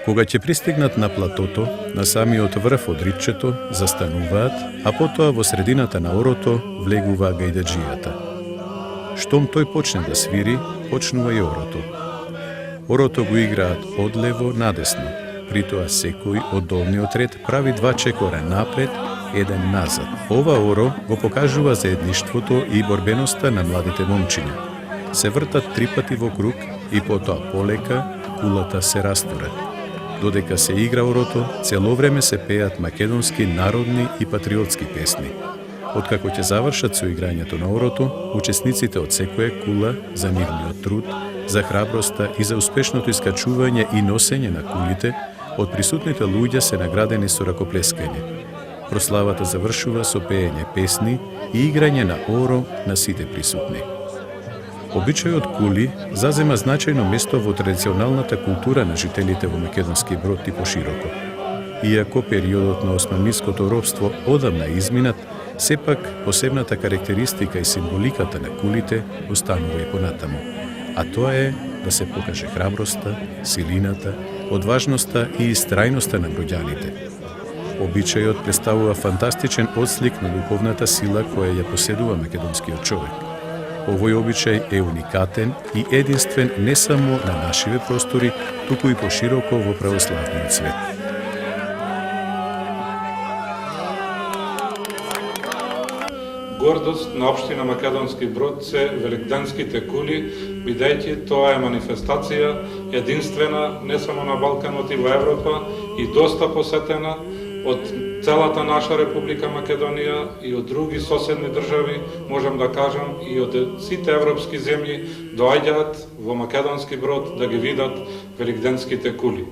Кога ќе пристигнат на платото, на самиот врв од ридчето, застануваат, а потоа во средината на орото влегува гајдаджијата. Штом тој почне да свири, почнува и орото. Орото го играат одлево надесно, притоа секој од долниот ред прави 2 чекора напред, 1 назад. Ова оро го покажува заедништвото и борбеноста на младите момчиња. Се вртат 3 пати во круг и потоа полека кулата се растура. Додека се игра орото, цело време се пеат македонски народни и патриотски песни. Откако ќе завршат со играњето на орото, учесниците од секоја кула за нивниот труд, за храброста и за успешното искачување и носење на кулите, од присутните луѓе се наградени со ракоплескање. Прославата завршува со пеење песни и играње на оро на сите присутни. Обичајот кули зазема значајно место во традиционалната култура на жителите во Македонски Брод и пошироко. Иако периодот на османлиското робство одамна изминат, сепак посебната карактеристика и символиката на кулите останува и понатаму, а тоа е да се покаже храброста, силината, одважноста и истрајноста на броѓаните. Обичајот представува фантастичен отслик на духовната сила која ја поседува македонскиот човек. Овој обичај е уникатен и единствен не само на нашиве простори, туку и пошироко во православниот свет. Гордост на општина Македонски Брод се великденските кули, бидејќи тоа е манифестација единствена не само на Балканот и во Европа и доста посетена од целата наша Република Македонија и од други соседни држави, можам да кажам и од сите европски земји доаѓаат во Македонски Брод да ги видат великденските кули.